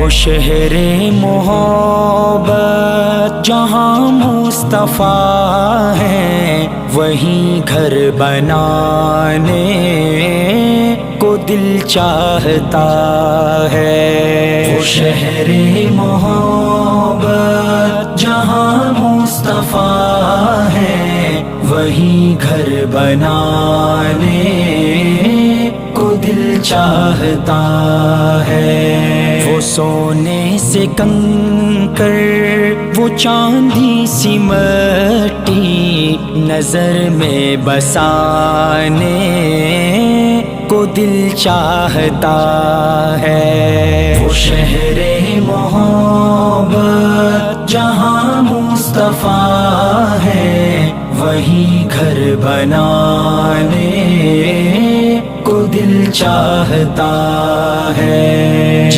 وہ شہر محبت جہاں مصطفیٰ ہے، وہیں گھر بنانے کو دل چاہتا ہے۔ وہ شہر محبت جہاں مصطفیٰ ہے، وہیں گھر بنانے کو دل چاہتا ہے۔ وہ سونے سے کنکر، وہ چاندی سی مٹی نظر میں بسانے کو دل چاہتا ہے۔ وہ شہر محبت جہاں مصطفیٰ ہے، وہیں گھر بنانے کو دل چاہتا ہے۔